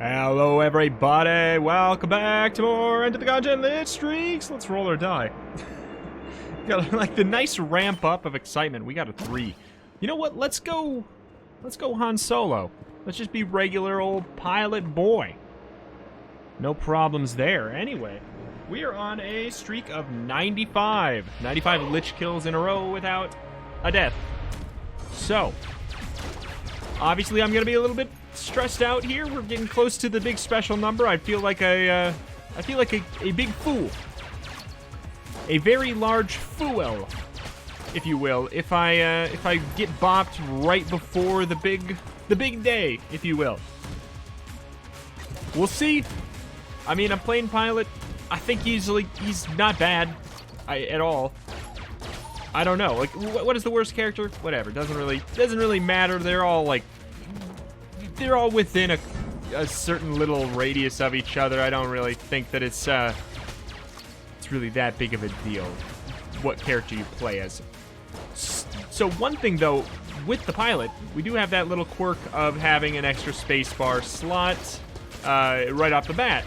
Hello everybody, welcome back to more Into the Gungeon Lich Streaks. Let's roll or die. Got like the nice ramp up of excitement. We got a 3. You know what? Let's go Han Solo. Let's just be regular old pilot boy. No problems there. Anyway, we are on a streak of 95. 95 Lich kills in a row without a death. So, obviously I'm going to be a little bit stressed out here. We're getting close to the big special number. I feel like a big fool. A very large fool, if you will. If I get bopped right before the big day, if you will. We'll see. I mean, I'm playing pilot. I think he's not bad at all. I don't know. Like, what is the worst character? Whatever. Doesn't really matter. They're all within a certain little radius of each other. I don't really think that it's really that big of a deal what character you play as. So one thing though, with the pilot, we do have that little quirk of having an extra spacebar slot right off the bat.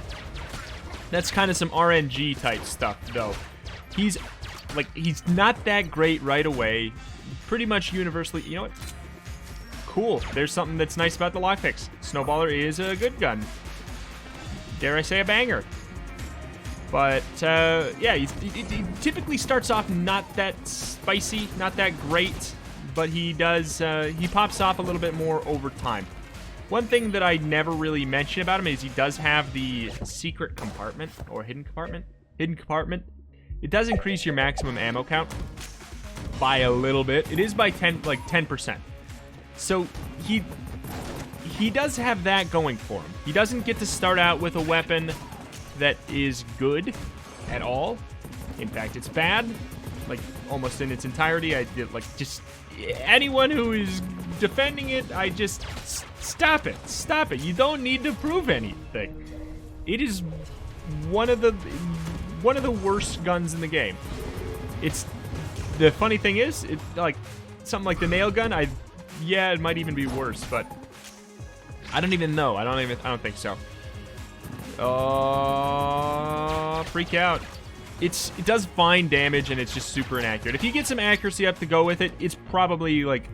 That's kind of some RNG type stuff though. He's not that great right away. Pretty much universally, you know what? Cool. There's something that's nice about the lockpicks. Snowballer is a good gun. Dare I say a banger. But, yeah, he typically starts off not that spicy, not that great, but he pops off a little bit more over time. One thing that I never really mention about him is he does have the secret compartment, or hidden compartment. It does increase your maximum ammo count by a little bit. It is by 10%. So he does have that going for him. He doesn't get to start out with a weapon that is good at all. In fact, it's bad, like almost in its entirety. I did just anyone who is defending it, I just stop it. You don't need to prove anything. It is one of the worst guns in the game. It's the funny thing is, it's like something like the nail gun. Yeah, it might even be worse, but I don't even know. I don't think so. Freak out. It does fine damage, and it's just super inaccurate. If you get some accuracy up to go with it, it's probably like,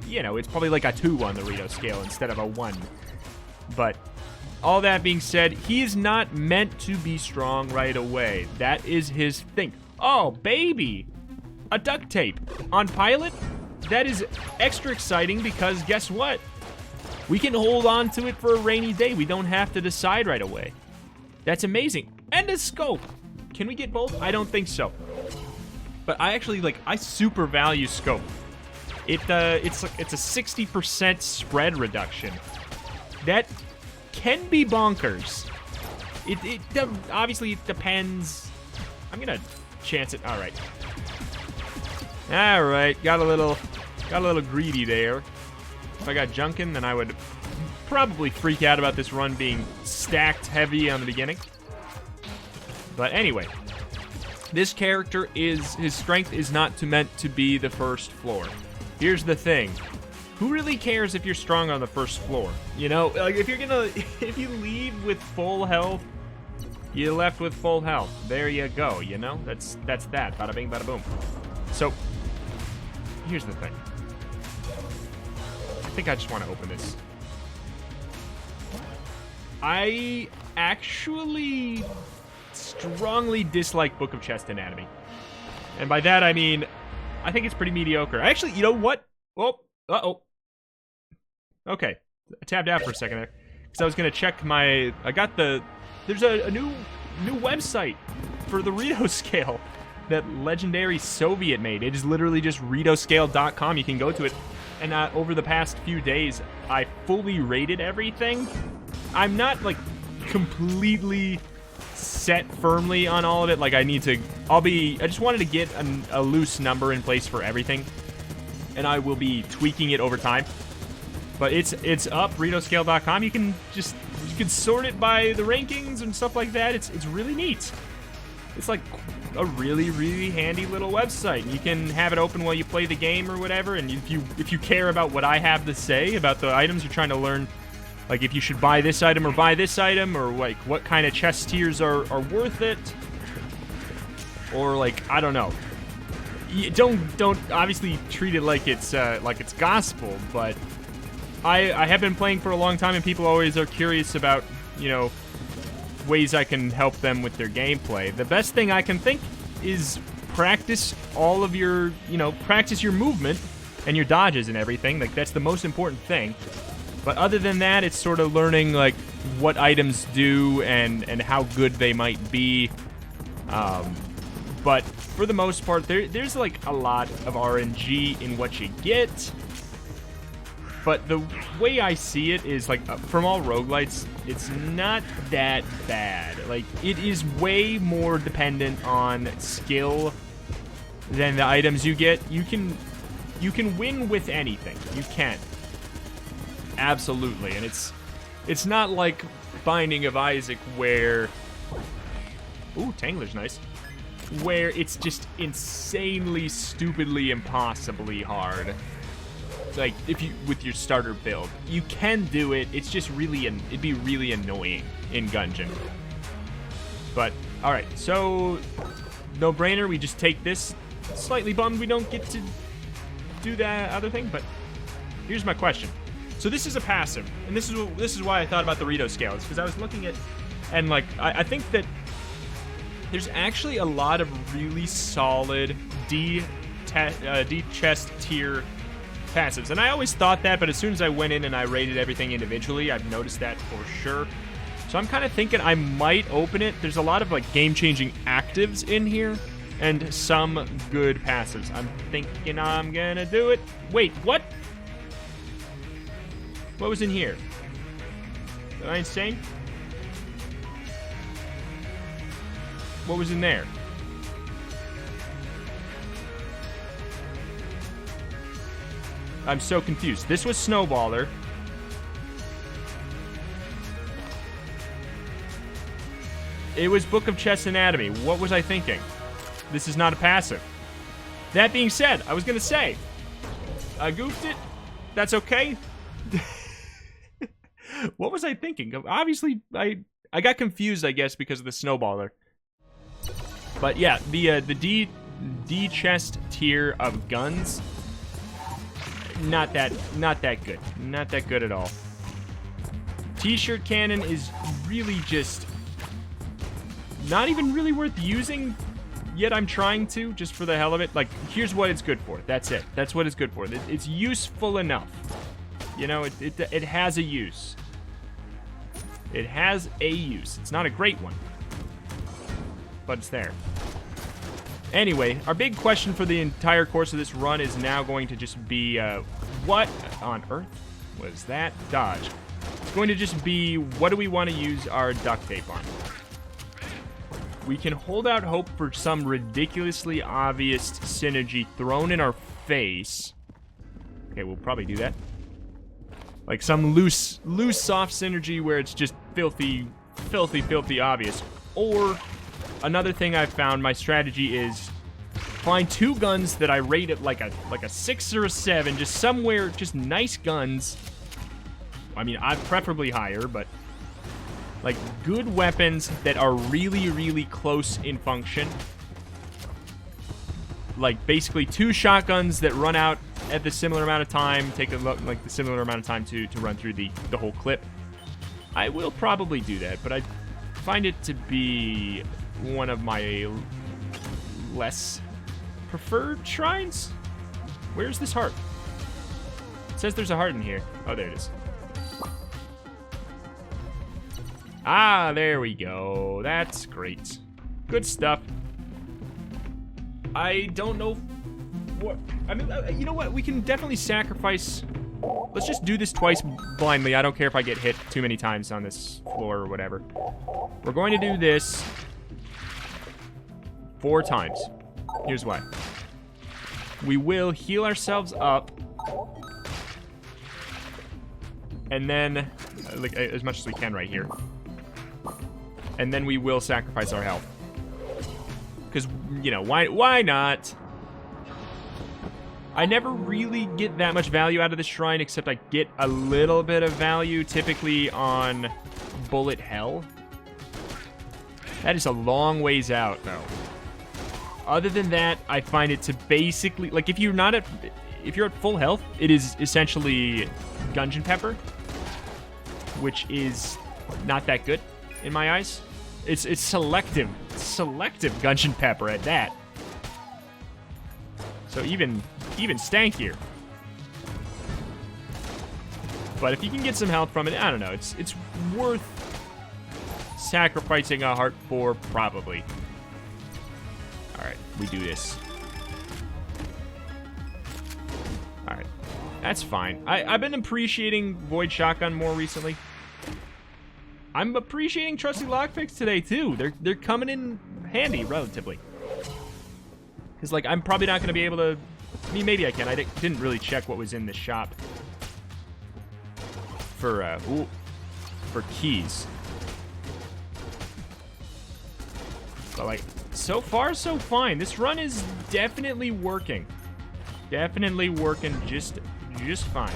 it's probably like a 2 on the Rito scale instead of a 1. But all that being said, he is not meant to be strong right away. That is his thing. Oh, baby! A duct tape on pilot? That is extra exciting because guess what? We can hold on to it for a rainy day. We don't have to decide right away. That's amazing. And a scope. Can we get both? I don't think so. But I actually I super value scope. It's a 60% spread reduction. That can be bonkers. It obviously it depends. I'm gonna chance it. All right. Got a little greedy there. If I got Junkin, then I would probably freak out about this run being stacked heavy on the beginning. But anyway, this character his strength is not meant to be the first floor. Here's the thing. Who really cares if you're strong on the first floor? If you leave with full health, you left with full health. There you go, That's that. Bada bing, bada boom. So, here's the thing. I think I just want to open this. I actually strongly dislike Book of Chest Anatomy. And by that I mean, I think it's pretty mediocre. Actually, you know what? Oh, uh-oh. Okay. I tabbed out for a second there. Because I was going to check there's a new website for the Rito scale that legendary Soviet made. It is literally just ritoscale.com. You can go to it. And over the past few days, I fully rated everything. I'm not, completely set firmly on all of it. I just wanted to get a loose number in place for everything. And I will be tweaking it over time. But it's up, ritoscale.com. You can sort it by the rankings and stuff like that. It's really neat. It's like a really, really handy little website. You can have it open while you play the game or whatever, and if you care about what I have to say about the items you're trying to learn Like, if you should buy this item or buy this item, or, like, what kind of chest tiers are worth it. Or, like, I don't know. You don't obviously treat it like it's gospel, but I have been playing for a long time, and people always are curious about, you know, ways I can help them with their gameplay. The best thing I can think is practice all of your, you know, practice your movement and your dodges and everything. Like, that's the most important thing. But other than that, it's sort of learning, like, what items do and how good they might be. But for the most part, there's, like, a lot of RNG in what you get. But the way I see it is, like, from all roguelites, it's not that bad. Like, it is way more dependent on skill than the items you get. You can win with anything. You can. Absolutely. And it's not like Binding of Isaac where... Ooh, Tangler's nice. Where it's just insanely, stupidly, impossibly hard. Like, if you, with your starter build. You can do it, it's just really, it'd be really annoying in Gungeon. But, alright, so, no brainer, we just take this. Slightly bummed we don't get to do that other thing, but here's my question. So this is a passive, and this is why I thought about the Rito scales, because I was looking at, and like, I think that there's actually a lot of really solid D chest tier passives, and I always thought that, but as soon as I went in and I rated everything individually, I've noticed that for sure. So I'm kind of thinking I might open it. There's a lot of like game-changing actives in here, and some good passives. I'm thinking I'm gonna do it. Wait, what? What was in here? Am I insane? What was in there? I'm so confused. This was Snowballer. It was Book of Chess Anatomy. What was I thinking? This is not a passive. That being said, I was gonna say, I goofed it. That's okay. What was I thinking? Obviously, I got confused, I guess, because of the Snowballer. But yeah, the D chest tier of guns, not that good. Not that good at all. T-shirt cannon is really just not even really worth using, yet I'm trying to, just for the hell of it. Like, here's what it's good for. That's it. That's what it's good for. It's useful enough. You know, it has a use. It has a use. It's not a great one, but it's there. Anyway, our big question for the entire course of this run is now going to just be, what on earth was that dodge? It's going to just be, what do we want to use our duct tape on? We can hold out hope for some ridiculously obvious synergy thrown in our face. Okay, we'll probably do that. Like some loose soft synergy where it's just filthy obvious. Or another thing I've found, my strategy is find two guns that I rate at like a 6 or a 7, just somewhere, just nice guns. I mean, I'd preferably higher, but like good weapons that are really close in function. Like basically 2 shotguns that run out at the similar amount of time, take a look like the similar amount of time to run through the whole clip. I will probably do that, but I find it to be one of my less preferred shrines. Where's this heart? It says there's a heart in here. Oh, there it is. Ah, there we go. That's great. Good stuff. I don't know what... I mean, you know what? We can definitely sacrifice... Let's just do this twice blindly. I don't care if I get hit too many times on this floor or whatever. We're going to do this 4 times. Here's why. We will heal ourselves up. And then, like, as much as we can right here. And then we will sacrifice our health. Because, you know, why not? I never really get that much value out of this shrine, except I get a little bit of value, typically on bullet hell. That is a long ways out, though. Other than that, I find it to basically, like, if you're at full health, it is essentially Gungeon Pepper, which is not that good in my eyes. It's selective Gungeon Pepper at that. So even stankier. But if you can get some health from it, I don't know. It's worth sacrificing a heart for, probably. All right, we do this. All right, that's fine. I've been appreciating Void Shotgun more recently. I'm appreciating Trusty Lockpicks today too. They're coming in handy relatively. Because, like, I'm probably not going to be able to... I mean, maybe I can. I didn't really check what was in the shop for keys. But, like, so far, so fine. This run is definitely working. Definitely working just fine.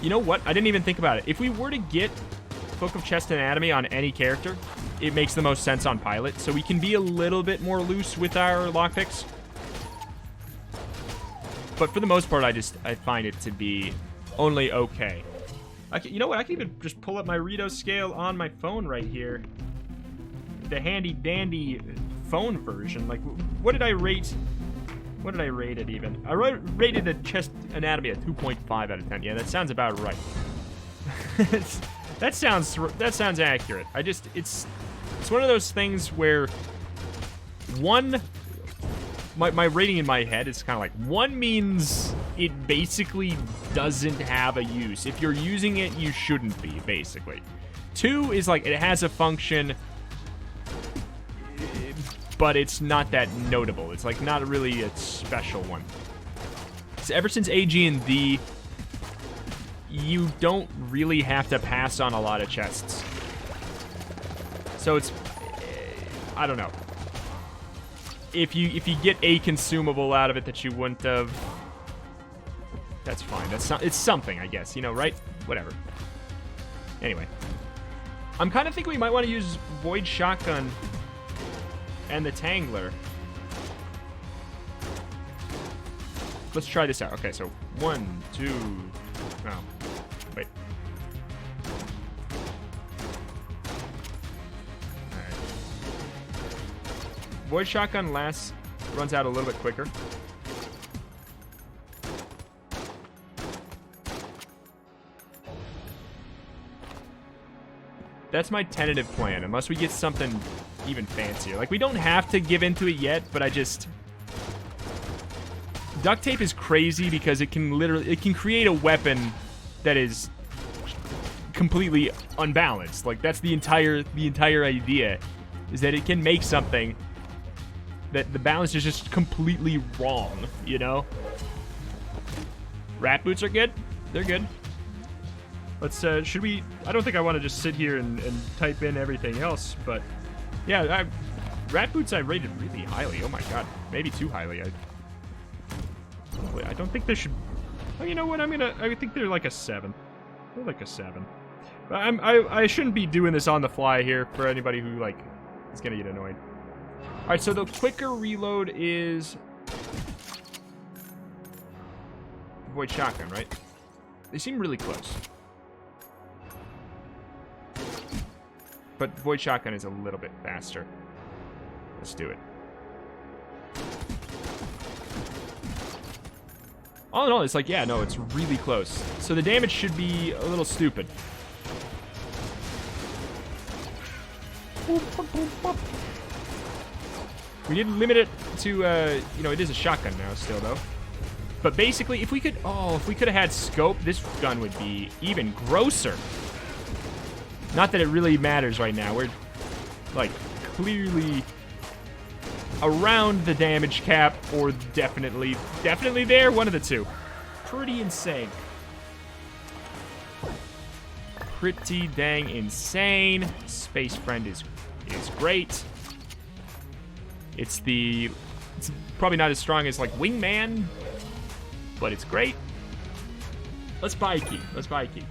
You know what? I didn't even think about it. If we were to get Book of Chest Anatomy on any character, it makes the most sense on Pilot, so we can be a little bit more loose with our lockpicks. But for the most part, I find it to be only okay. You know what? I can even just pull up my Rito scale on my phone right here. The handy dandy phone version. Like, what did I rate? What did I rate it even? I rated the Chest Anatomy at 2.5 out of 10. Yeah, that sounds about right. That sounds accurate. It's one of those things where my rating in my head is kind of like, 1 means it basically doesn't have a use. If you're using it, you shouldn't be, basically. 2 is like, it has a function, but it's not that notable. It's like not really a special one. So ever since AG&D, you don't really have to pass on a lot of chests. So it's, I don't know. If you get a consumable out of it that you wouldn't have, that's fine. It's something, I guess, you know, right? Whatever. Anyway, I'm kind of thinking we might want to use Void Shotgun and the Tangler. Let's try this out. Okay, so 1, 2. Oh, wait. Alright. Void Shotgun runs out a little bit quicker. That's my tentative plan, unless we get something even fancier. Like, we don't have to give into it yet, but duct tape is crazy because it can create a weapon that is completely unbalanced. Like, that's the entire idea, is that it can make something that the balance is just completely wrong, you know? Rat boots are good. They're good. Let's, should we... I don't think I want to just sit here and type in everything else, but... Yeah, rat boots I rated really highly. Oh my god. Maybe too highly. I don't think they should... Oh, you know what? I think they're like a 7. They're like a 7. But I shouldn't be doing this on the fly here for anybody who, like, is gonna get annoyed. Alright, so the quicker reload is... Void Shotgun, right? They seem really close. But Void Shotgun is a little bit faster. Let's do it. All in all, it's like, yeah, no, it's really close. So the damage should be a little stupid. We didn't limit it to, you know, it is a shotgun now still, though. But basically, if we could have had scope, this gun would be even grosser. Not that it really matters right now. We're, like, clearly around the damage cap, or definitely there, one of the two. Pretty insane. Pretty dang insane. Space Friend is great. It's the It's probably not as strong as, like, Wingman, but it's great. Let's buy a key. Let's buy a key.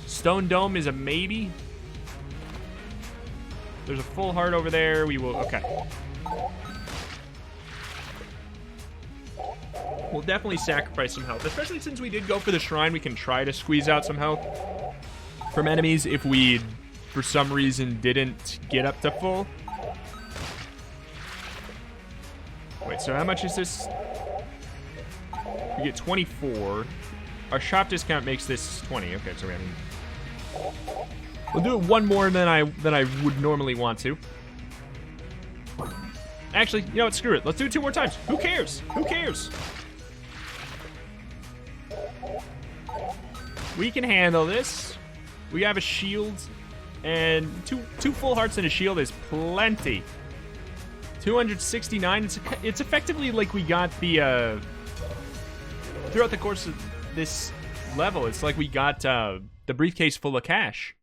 Stone Dome is a maybe. There's a full heart over there. We will... Okay. We'll definitely sacrifice some health. Especially since we did go for the shrine, we can try to squeeze out some health from enemies if we, for some reason, didn't get up to full. Wait, so how much is this? We get 24. Our shop discount makes this 20. Okay, so we'll do it one more than I would normally want to. Actually, you know what? Screw it. Let's do it 2 more times. Who cares? Who cares? We can handle this. We have a shield, and two full hearts and a shield is plenty. 269. It's effectively like we got the throughout the course of this level. It's like we got the briefcase full of cash.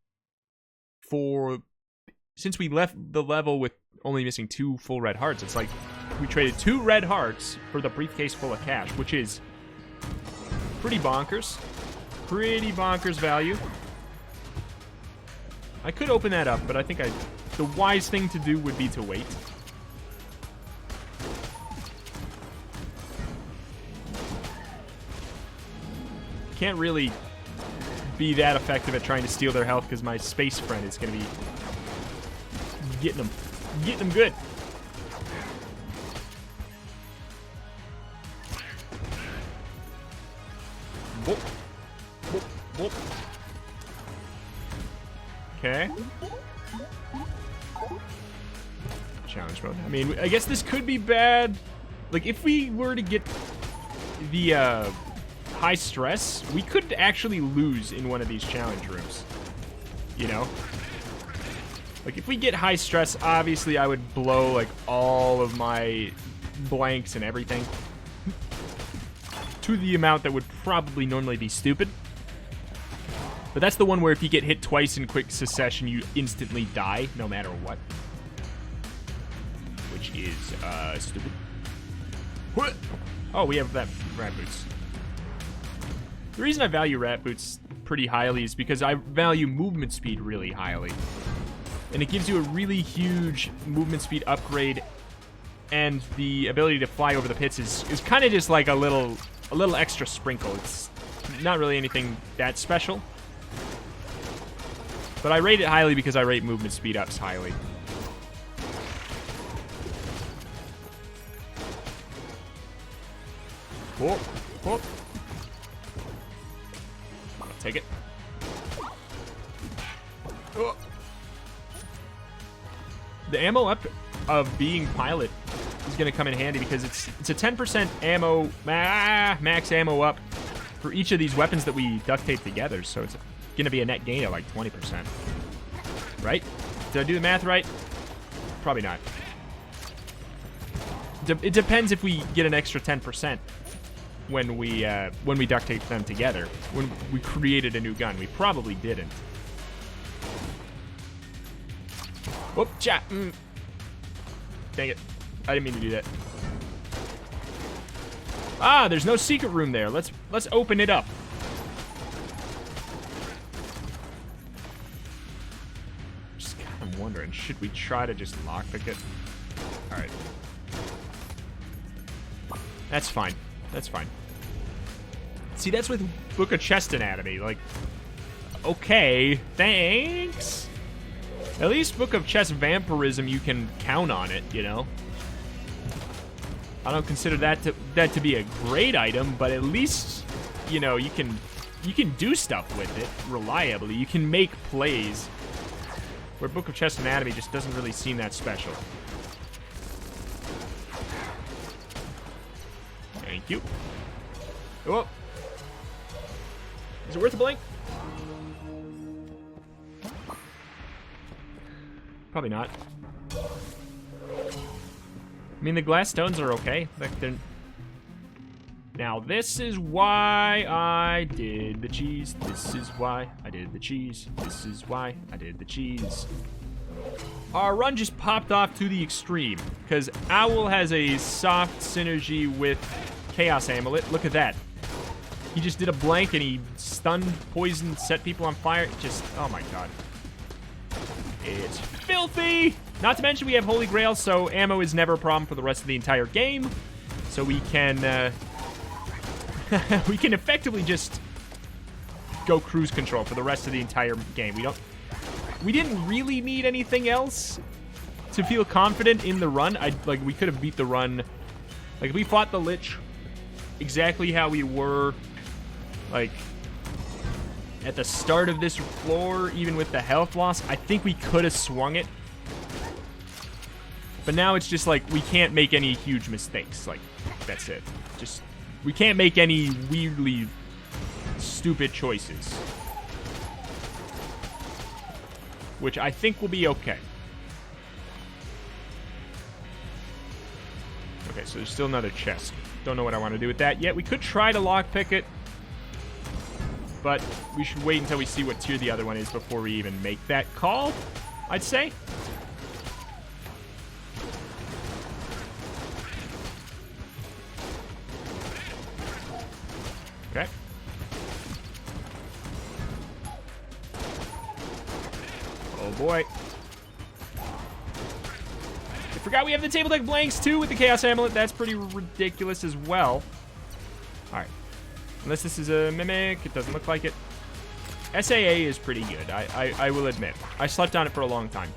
Since we left the level with only missing 2 full red hearts, it's like we traded 2 red hearts for the briefcase full of cash, which is pretty bonkers. Pretty bonkers value. I could open that up, but I think the wise thing to do would be to wait. Can't really be that effective at trying to steal their health because my space friend is going to be getting them good. Whoop. Whoop. Whoop. Okay. Challenge mode. I mean, I guess this could be bad. Like, if we were to get the high stress, we could actually lose in one of these challenge rooms. You know? Like, if we get high stress, obviously I would blow, like, all of my blanks and everything. To the amount that would probably normally be stupid. But that's the one where if you get hit twice in quick succession, you instantly die, no matter what. Which is, stupid. Oh, we have that rat boots. The reason I value rat boots pretty highly is because I value movement speed really highly. And it gives you a really huge movement speed upgrade, and the ability to fly over the pits is kind of just like a little extra sprinkle. It's not really anything that special. But I rate it highly because I rate movement speed ups highly. Whoop, whoop. I'll take it. Oh. The ammo up of being pilot is going to come in handy because it's a 10% ammo, max ammo up for each of these weapons that we duct tape together. So it's going to be a net gain of like 20%. Right? Did I do the math right? Probably not. It depends if we get an extra 10% when we duct tape them together. When we created a new gun. We probably didn't. Whoop, chat. Dang it. I didn't mean to do that. Ah, there's no secret room there. Let's open it up. Just kind of wondering, should we try to just lockpick it? All right. That's fine. That's fine. See, that's with Book of Chest Anatomy. Like, okay, thanks. At least Book of Chest Vampirism, you can count on it, you know? I don't consider that to be a great item, but at least, you know, you can do stuff with it reliably. You can make plays. Where Book of Chest Anatomy just doesn't really seem that special. Thank you. Oh. Is it worth a blank? Probably not. I mean, the glass stones are okay. Like, they're... Now, this is why I did the cheese. This is why I did the cheese. This is why I did the cheese. Our run just popped off to the extreme, because Owl has a soft synergy with Chaos Amulet. Look at that. He just did a blank and he stunned, poisoned, set people on fire. Just, oh my god. It's filthy! Not to mention we have Holy Grail, so ammo is never a problem for the rest of the entire game. So we can, we can effectively just go cruise control for the rest of the entire game. We didn't really need anything else to feel confident in the run. We could have beat the run. Like, if we fought the Lich exactly how we were, like, at the start of this floor, even with the health loss, I think we could have swung it. But now it's just, like, we can't make any huge mistakes. Like, that's it. Just, we can't make any weirdly stupid choices. Which I think will be okay. Okay, so there's still another chest. Don't know what I want to do with that yet. We could try to lockpick it, but we should wait until we see what tier the other one is before we even make that call, I'd say. Okay. Oh boy. I forgot we have the table deck blanks too with the Chaos Amulet. That's pretty ridiculous as well. Alright. Unless this is a mimic, it doesn't look like it. SAA is pretty good, I will admit. I slept on it for a long time.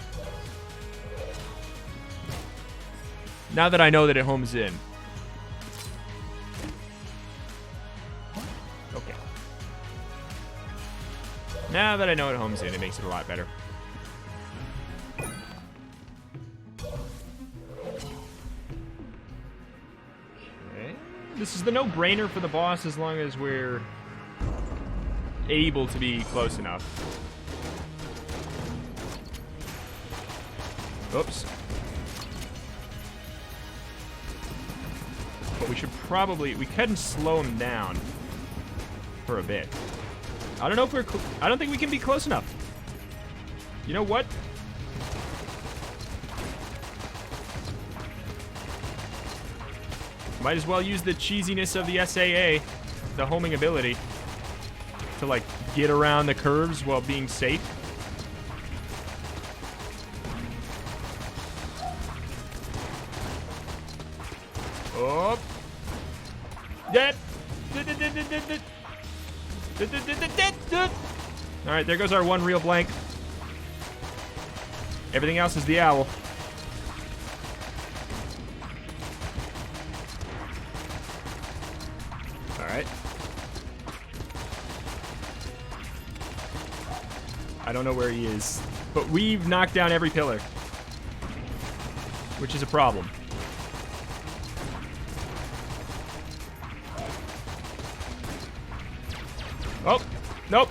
Now that I know that it homes in. Okay. Now that I know it homes in, it makes it a lot better. This is the no-brainer for the boss as long as we're able to be close enough. Oops. But we should probably... We couldn't slow him down for a bit. I don't know if we're... I don't think we can be close enough. You know what? Might as well use the cheesiness of the SAA, the homing ability, to, like, get around the curves while being safe. Oh. Alright, there goes our one real blank. Everything else is the owl. Alright. I don't know where he is, but we've knocked down every pillar, which is a problem. Oh, nope.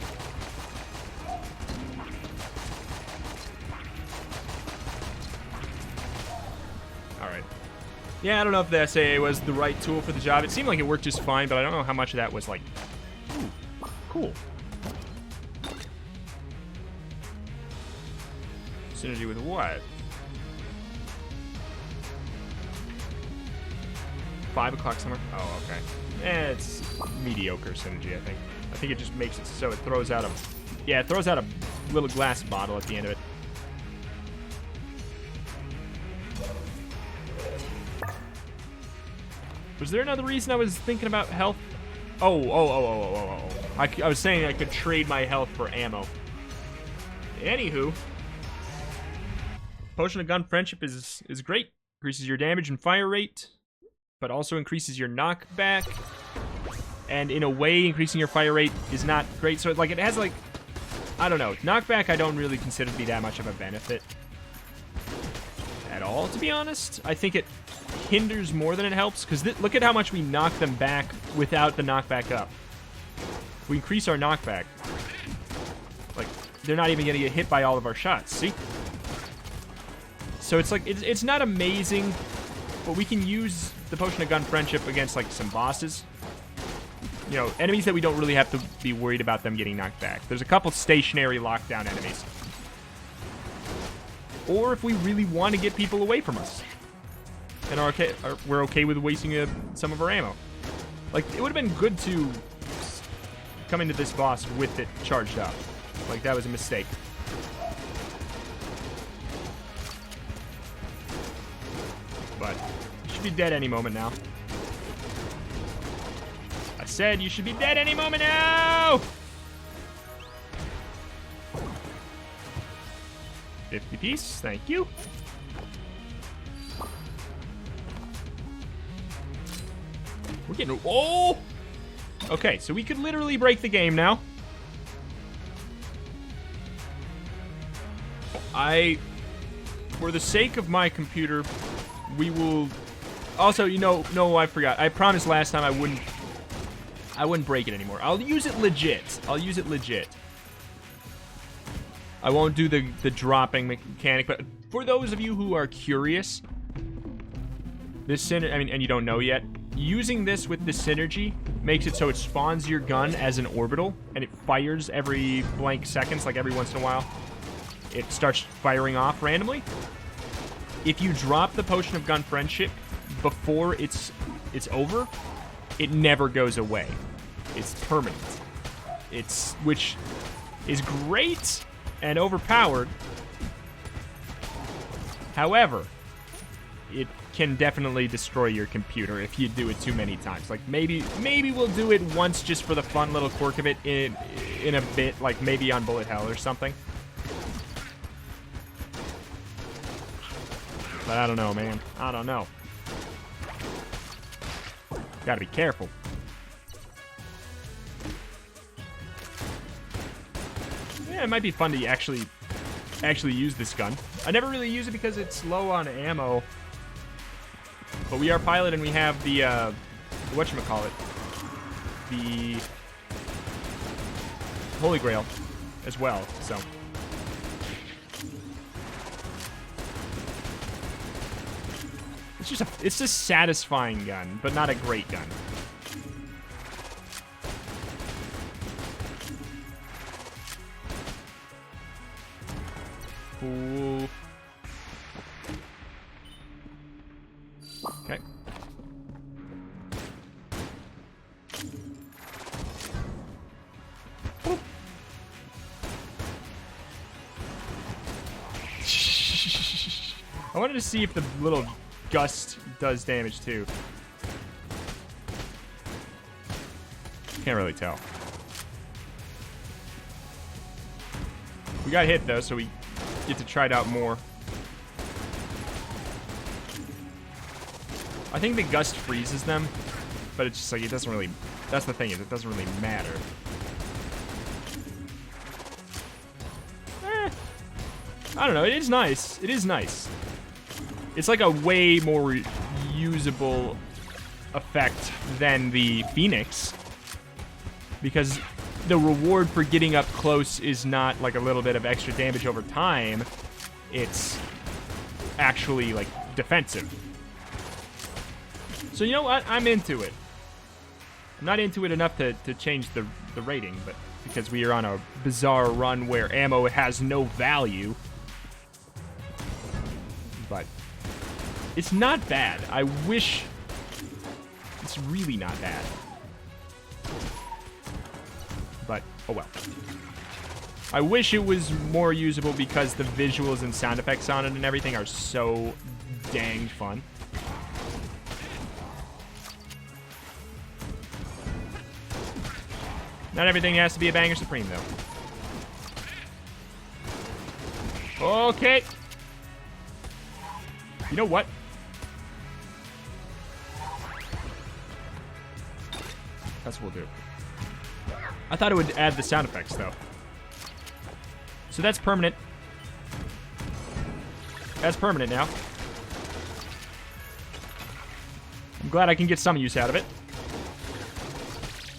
Alright. Yeah, I don't know if the SAA was the right tool for the job. It seemed like it worked just fine, but I don't know how much of that was like... Ooh, cool. Synergy with what? 5 o'clock summer? Oh, okay. It's mediocre synergy, I think. I think it just makes it so it throws out a... Yeah, it throws out a little glass bottle at the end of it. Was there another reason I was thinking about health? Oh. I was saying I could trade my health for ammo. Anywho. Potion of Gun Friendship is great. Increases your damage and fire rate, but also increases your knockback. And in a way, increasing your fire rate is not great. So, like, it has, like, I don't know. Knockback I don't really consider to be that much of a benefit at all, to be honest. I think it hinders more than it helps, because look at how much we knock them back without the knockback up. If we increase our knockback, like, they're not even going to get hit by all of our shots, see? So it's like, it's not amazing, but we can use the Potion of Gun Friendship against, like, some bosses. You know, enemies that we don't really have to be worried about them getting knocked back. There's a couple stationary lockdown enemies. or if we really want to get people away from us. And we're okay with wasting some of our ammo. Like, it would have been good to come into this boss with it charged up. Like, that was a mistake. But you should be dead any moment now. I said you should be dead any moment now! 50 piece, thank you. We're getting... Oh! Okay, so we could literally break the game now. For the sake of my computer, we will... Also, no, I forgot. I promised last time I wouldn't break it anymore. I'll use it legit. I won't do the dropping mechanic, but for those of you who are curious, and you don't know yet, using this with the synergy makes it so it spawns your gun as an orbital, and it fires every blank seconds, like every once in a while. It starts firing off randomly. If you drop the Potion of Gun Friendship before it's over, it never goes away. It's permanent. Which is great and overpowered. However, it can definitely destroy your computer if you do it too many times. Like, maybe we'll do it once just for the fun little quirk of it in a bit, like maybe on Bullet Hell or something. But I don't know, man. I don't know. Gotta be careful. Yeah, it might be fun to actually use this gun. I never really use it because it's low on ammo. But we are pilot and we have the whatchamacallit, the Holy Grail as well, so. It's a satisfying gun, but not a great gun. Cool. Okay. Boop. I wanted to see if the little gust does damage too. Can't really tell. We got hit though, so we get to try it out more. I think the gust freezes them, but it's just like it doesn't really. That's the thing, is it doesn't really matter. I don't know. It is nice. It is nice. It's like a way more usable effect than the Phoenix, because the reward for getting up close is not like a little bit of extra damage over time. It's actually like defensive. So you know what? I'm into it. I'm not into it enough to change the rating, but because we are on a bizarre run where ammo has no value. But it's not bad. I wish... It's really not bad. But, oh well. I wish it was more usable because the visuals and sound effects on it and everything are so dang fun. Not everything has to be a banger supreme, though. Okay. You know what? That's what we'll do. I thought it would add the sound effects, though. So that's permanent. That's permanent now. I'm glad I can get some use out of it.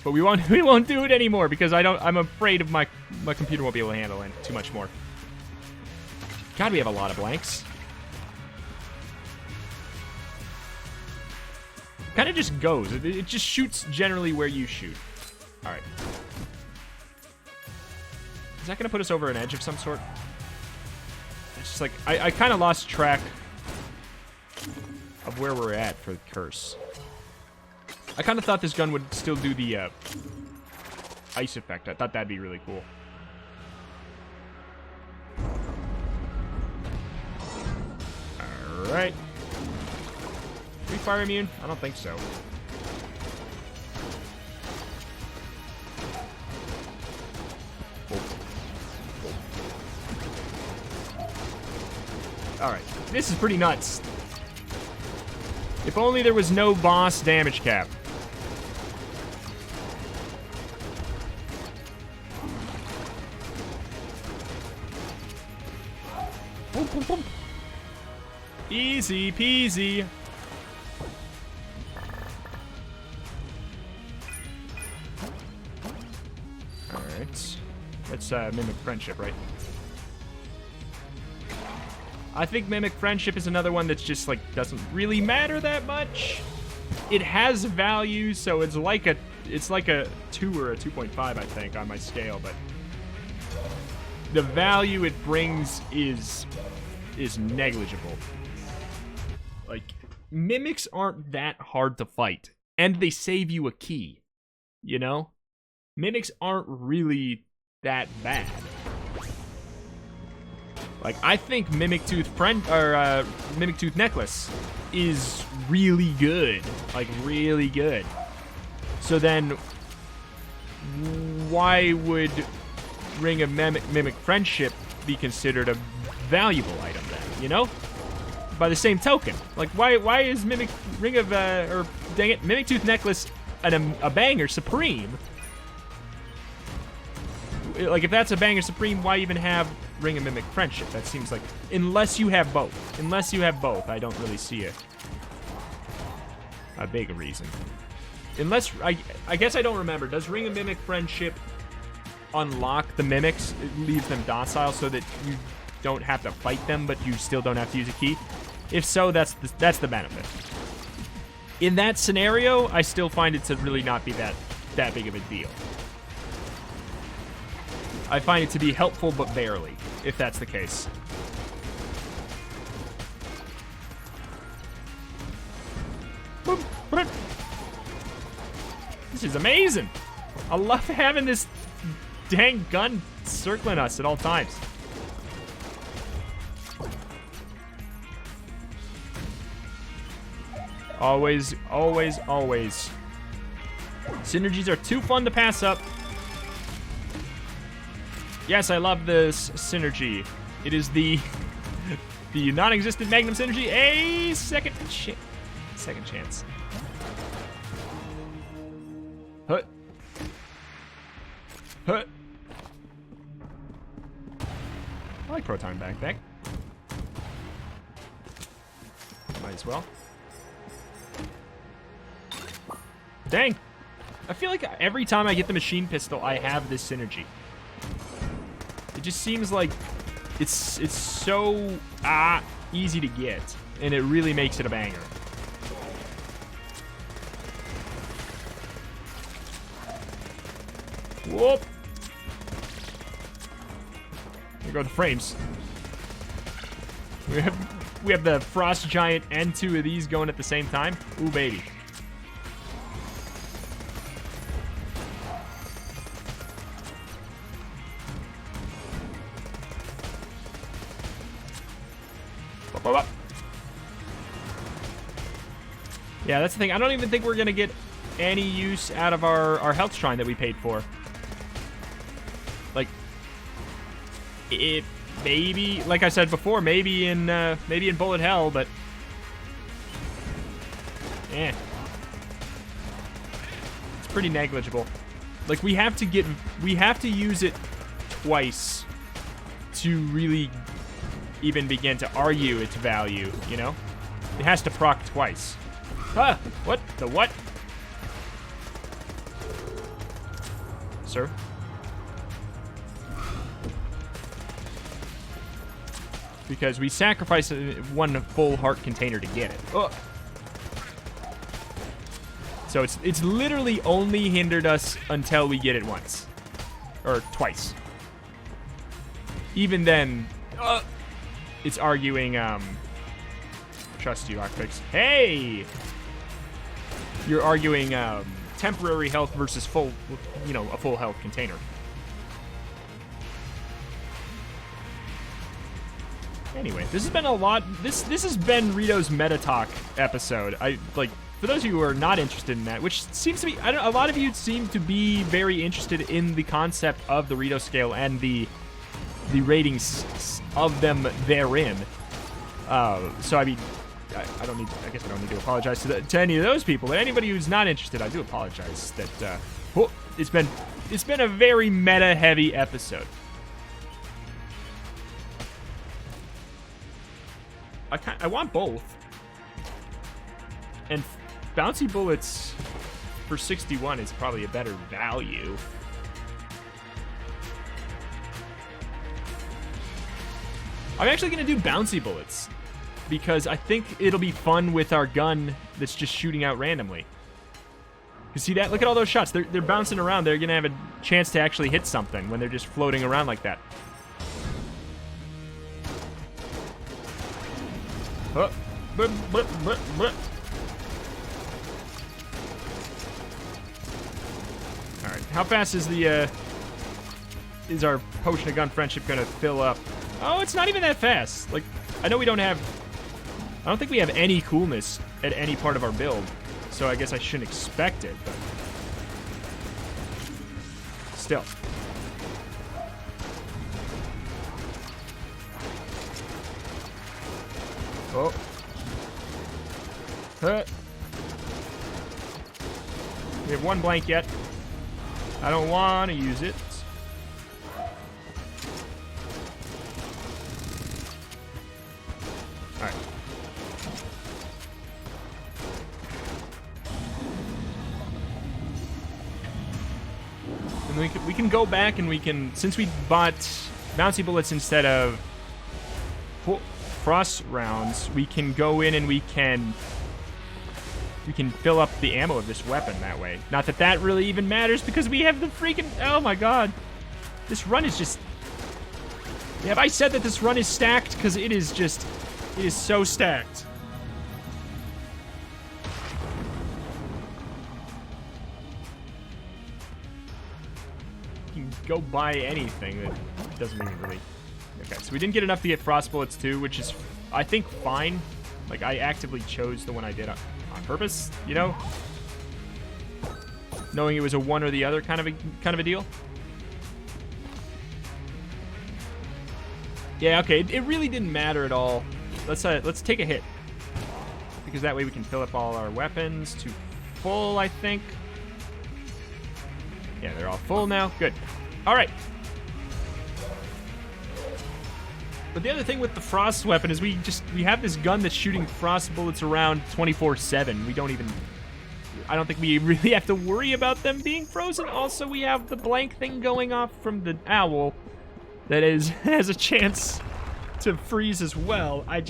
But we won't do it anymore because I'm afraid of my computer won't be able to handle it too much more. God, we have a lot of blanks. Kind of just goes. It just shoots generally where you shoot. All right. Is that going to put us over an edge of some sort? It's just like, I kind of lost track of where we're at for the curse. I kind of thought this gun would still do the ice effect. I thought that'd be really cool. Alright. Are we fire immune? I don't think so. Alright, this is pretty nuts. If only there was no boss damage cap. Easy peasy. Alright. Let's mimic friendship, right? I think mimic friendship is another one that's just like doesn't really matter that much. It has value, so it's like a 2 or a 2.5, I think, on my scale, but the value it brings is negligible. Like, mimics aren't that hard to fight, and they save you a key, you know? Mimics aren't really that bad. Like, I think Mimic Tooth Necklace is really good. Like, really good. So then, why would Ring of Mimic Friendship be considered a valuable item then, you know? By the same token. Like, why is Mimic Tooth Necklace a banger supreme? Like, if that's a banger supreme, why even have Ring of Mimic Friendship? That seems like... Unless you have both. Unless you have both, I don't really see a big reason. Unless... I guess I don't remember. Does Ring of Mimic Friendship unlock the mimics? It leaves them docile so that you don't have to fight them, but you still don't have to use a key? If so, that's the benefit. In that scenario, I still find it to really not be that big of a deal. I find it to be helpful, but barely, if that's the case. This is amazing. I love having this dang gun circling us at all times. Always, always, always. Synergies are too fun to pass up. Yes, I love this synergy. It is the non-existent Magnum synergy. A second chance. Hut. Hut. I like Proton Backpack. Might as well. Dang. I feel like every time I get the machine pistol, I have this synergy. It just seems like it's so easy to get, and it really makes it a banger. Whoop! Here go the frames. We have the Frost Giant and 2 of these going at the same time. Ooh, baby. Yeah, that's the thing. I don't even think we're going to get any use out of our health shrine that we paid for. Like, it maybe, like I said before, maybe in Bullet Hell, but it's pretty negligible. Like, we have to use it twice to really even begin to argue its value, you know? It has to proc twice. Ah! What? The what? Sir? Because we sacrificed one full heart container to get it. Oh. So it's literally only hindered us until we get it once. Or twice. Even then... it's arguing, trust you, Lockpicks. Hey! You're arguing, temporary health versus full, a full health container. Anyway, this has been a lot. This has been Rito's meta talk episode. For those of you who are not interested in that, which seems to be, a lot of you seem to be very interested in the concept of the Rito scale and the ratings of them therein. So I mean, I don't need. I guess I don't need to apologize to any of those people. But anybody who's not interested, I do apologize. That it's been a very meta heavy episode. I want both. And bouncy bullets for 61 is probably a better value. I'm actually going to do bouncy bullets because I think it'll be fun with our gun that's just shooting out randomly. You see that? Look at all those shots. They're bouncing around. They're going to have a chance to actually hit something when they're just floating around like that. Oh. Blip, blip, blip, blip. All right. How fast is is our potion of gun friendship going to fill up? Oh, it's not even that fast. Like, I know we don't have... I don't think we have any coolness at any part of our build, so I guess I shouldn't expect it, but... Still. Oh. We have one blank yet. I don't want to use it. All right. And we can go back and we can, since we bought bouncy bullets instead of frost rounds, we can go in and we can fill up the ammo of this weapon that way. Not that that really even matters because we have the freaking... Oh my god. This run is just... Have I said that this run is stacked? Because it is just... It is so stacked. You can go buy anything that doesn't even really... Okay, so we didn't get enough to get frost bullets too, which is, I think, fine. Like, I actively chose the one I did on purpose, you know? Knowing it was a one or the other kind of a deal. Yeah, okay, it really didn't matter at all. Let's take a hit. Because that way we can fill up all our weapons to full, I think. Yeah, they're all full now. Good. All right. But the other thing with the frost weapon is we have this gun that's shooting frost bullets around 24/7. We don't even... I don't think we really have to worry about them being frozen. Also, we have the blank thing going off from the owl that has a chance to freeze as well. I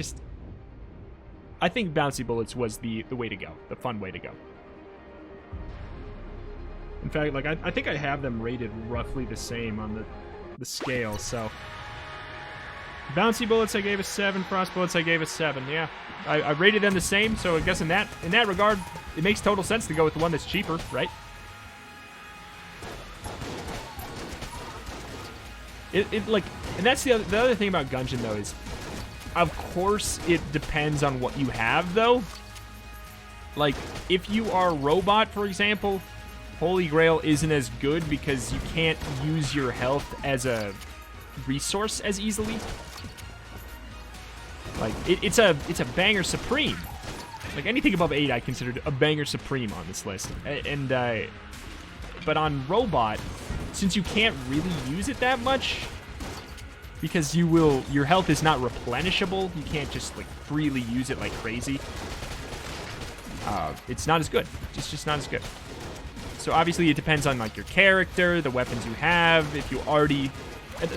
think bouncy bullets was the way to go, the fun way to go. In fact, like I think I have them rated roughly the same on the scale, so... Bouncy bullets I gave a 7, frost bullets I gave a 7, yeah. I rated them the same, so I guess in that regard, it makes total sense to go with the one that's cheaper, right? And that's the other thing about Gungeon, though, is, of course, it depends on what you have, though. Like, if you are robot, for example, Holy Grail isn't as good because you can't use your health as a resource as easily. Like, it's a banger supreme. Like, anything above 8 I considered a banger supreme on this list. And but on robot, since you can't really use it that much, because your health is not replenishable, you can't just like freely use it like crazy. It's not as good. It's just not as good. So obviously it depends on like your character, the weapons you have, if you already...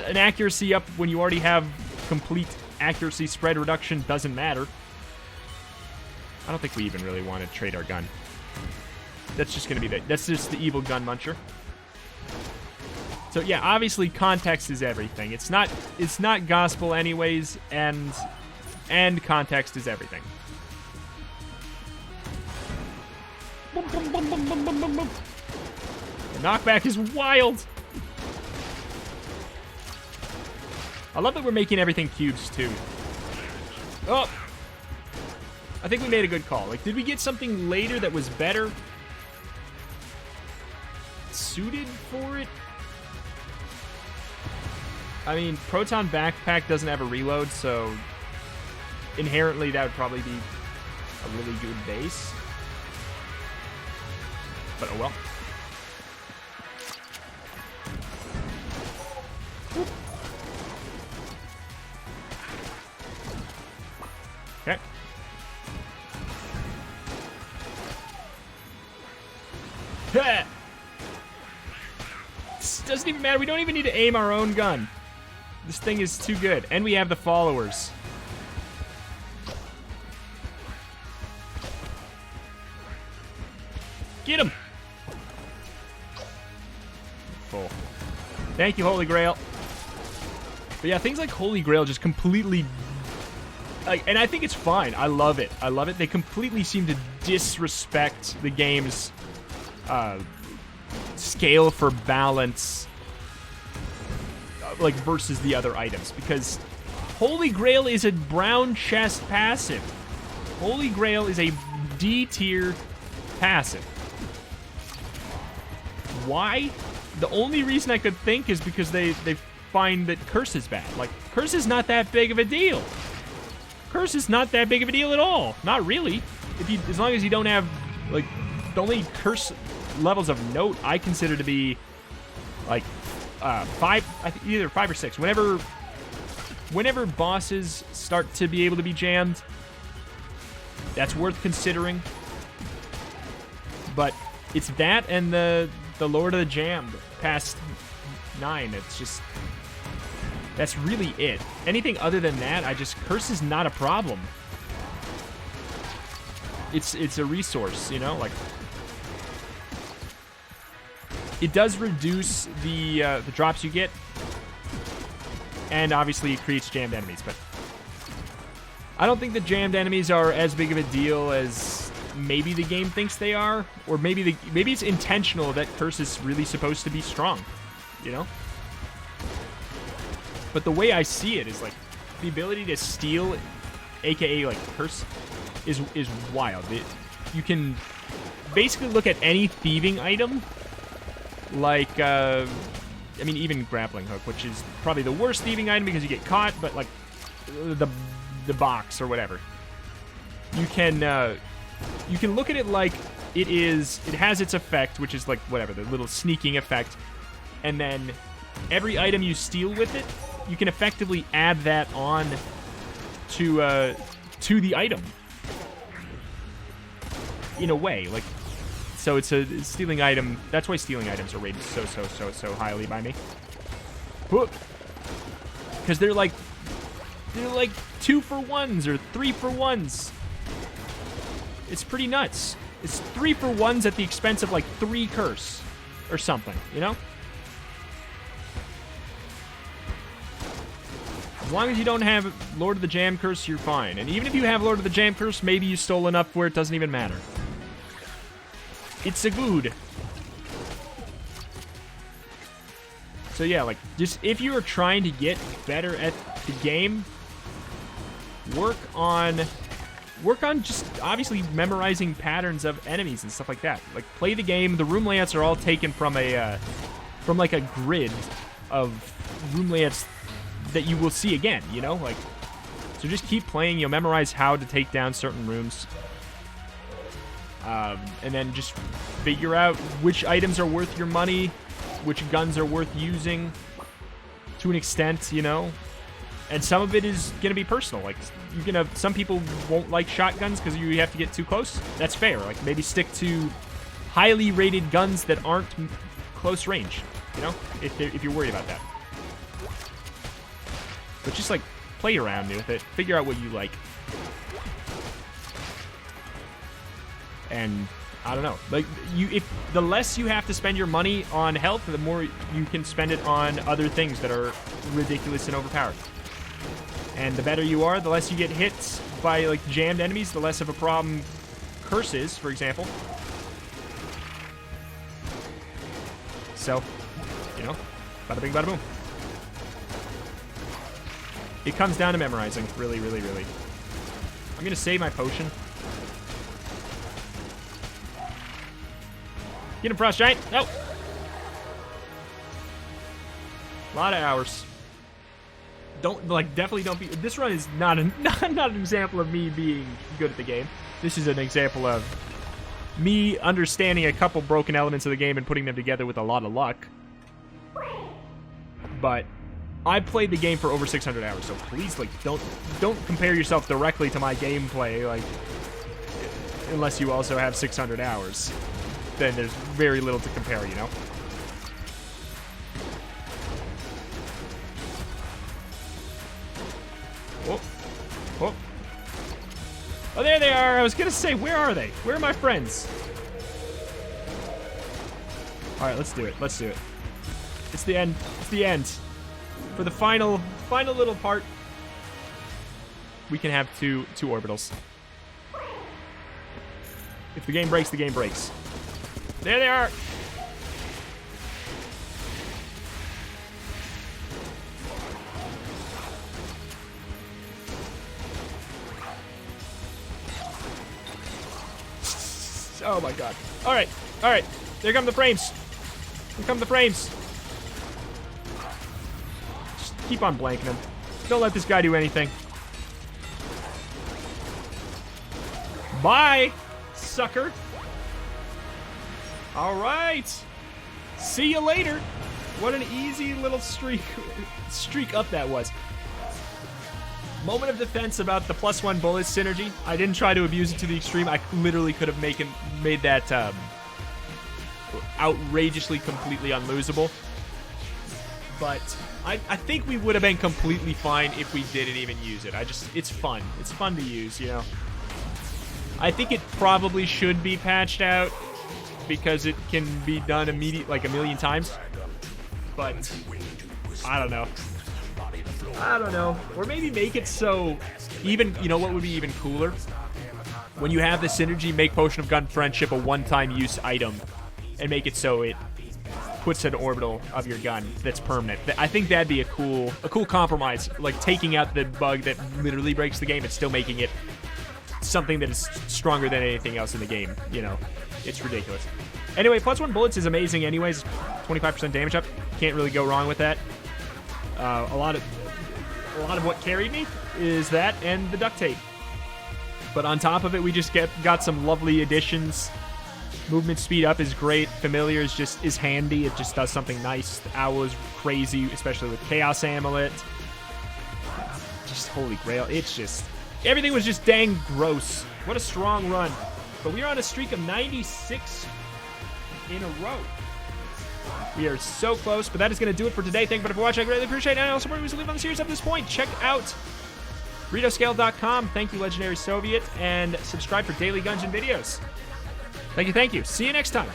An accuracy up when you already have complete accuracy spread reduction doesn't matter. I don't think we even really want to trade our gun. That's just going to be that's just the evil gun muncher. So yeah, obviously context is everything. It's not gospel anyways, and context is everything. The knockback is wild. I love that we're making everything cubes too. Oh, I think we made a good call. Like, did we get something later that was better suited for it? I mean, Proton Backpack doesn't have a reload, so inherently that would probably be a really good base. But oh well. Okay. This doesn't even matter. We don't even need to aim our own gun. This thing is too good. And we have the followers. Get him! Full. Thank you, Holy Grail. But yeah, things like Holy Grail just completely... and I think it's fine. I love it. I love it. They completely seem to disrespect the game's scale for balance, like, versus the other items. Because Holy Grail is a brown chest passive. Holy Grail is a D tier passive. Why? The only reason I could think is because they find that Curse is bad. Like, Curse is not that big of a deal. Curse is not that big of a deal at all. Not really. As long as you don't have, like, the only Curse levels of note I consider to be, like, 5, I think either 5 or 6. Whenever bosses start to be able to be jammed, that's worth considering. But it's that and the Lord of the Jam past 9. It's just, that's really it. Anything other than that, Curse is not a problem. It's a resource, you know, like, it does reduce the drops you get, and obviously it creates jammed enemies, but I don't think the jammed enemies are as big of a deal as maybe the game thinks they are, or maybe it's intentional that Curse is really supposed to be strong, you know? But the way I see it is, like, the ability to steal, aka, like, Curse, is wild. You can basically look at any thieving item, like, I mean, even grappling hook, which is probably the worst thieving item because you get caught, but, like, the box or whatever. You can look at it like it has its effect, which is, like, whatever, the little sneaking effect, and then every item you steal with it, you can effectively add that on to the item. In a way, like, so it's a stealing item. That's why stealing items are rated so highly by me. Because they're like 2-for-1s or 3-for-1s. It's pretty nuts. It's 3-for-1s at the expense of, like, 3 Curse or something, you know? As long as you don't have Lord of the Jam Curse, you're fine. And even if you have Lord of the Jam Curse, maybe you stole enough where it doesn't even matter. It's a good. So yeah, like, just if you are trying to get better at the game, work on just obviously memorizing patterns of enemies and stuff like that. Like, play the game. The room layouts are all taken from like a grid of room layouts that you will see again, you know? Like, so just keep playing. You'll memorize how to take down certain rooms. And then just figure out which items are worth your money, which guns are worth using to an extent, you know? And some of it is going to be personal. Like, some people won't like shotguns because you have to get too close. That's fair. Like, maybe stick to highly rated guns that aren't close range, you know? If you're worried about that. But just, like, play around with it. Figure out what you like. And I don't know. Like, if the less you have to spend your money on health, the more you can spend it on other things that are ridiculous and overpowered. And the better you are, the less you get hit by, like, jammed enemies, the less of a problem curses, for example. So, you know, bada bing, bada boom. It comes down to memorizing, really, really, really. I'm gonna save my potion. Get him, Frost Giant. No. A lot of hours. Definitely don't be. This run is not an example of me being good at the game. This is an example of me understanding a couple broken elements of the game and putting them together with a lot of luck. But I played the game for over 600 hours, so please, like, don't compare yourself directly to my gameplay, like, unless you also have 600 hours. Then there's very little to compare, you know? Oh. Oh. Oh, there they are. I was going to say, where are they? Where are my friends? All right, let's do it. Let's do it. It's the end. It's the end. For the final little part, we can have two orbitals. If the game breaks, the game breaks. There they are. Oh my god. All right. All right. There come the frames. Here come the frames. Just keep on blanking them. Don't let this guy do anything. Bye, sucker. All right. See you later. What an easy little streak up that was. Moment of defense about the +1 bullet synergy. I didn't try to abuse it to the extreme. I literally could have made that outrageously completely unlosable. But I think we would have been completely fine if we didn't even use it. It's fun. It's fun to use, you know. I think it probably should be patched out because it can be done like a million times. But I don't know. I don't know. Or maybe make it so even, you know what would be even cooler? When you have the synergy, make Potion of Gun Friendship a one-time use item and make it so it puts an orbital of your gun that's permanent. I think that'd be a cool compromise, like taking out the bug that literally breaks the game and still making it something that is stronger than anything else in the game, you know. It's ridiculous. Anyway, +1 bullets is amazing anyways. 25% damage up. Can't really go wrong with that. A lot of what carried me is that and the duct tape. But on top of it, we just got some lovely additions. Movement speed up is great. Familiar is handy. It just does something nice. The owl is crazy, especially with Chaos Amulet. Just holy grail. It's just everything was just dang gross. What a strong run. But we are on a streak of 96 in a row. We are so close, but that is going to do it for today. Thank you for watching. I greatly appreciate it. And also, support we leave on the series up to this point. Check out burritoscale.com. Thank you, Legendary Soviet. And subscribe for daily Gungeon videos. Thank you. See you next time.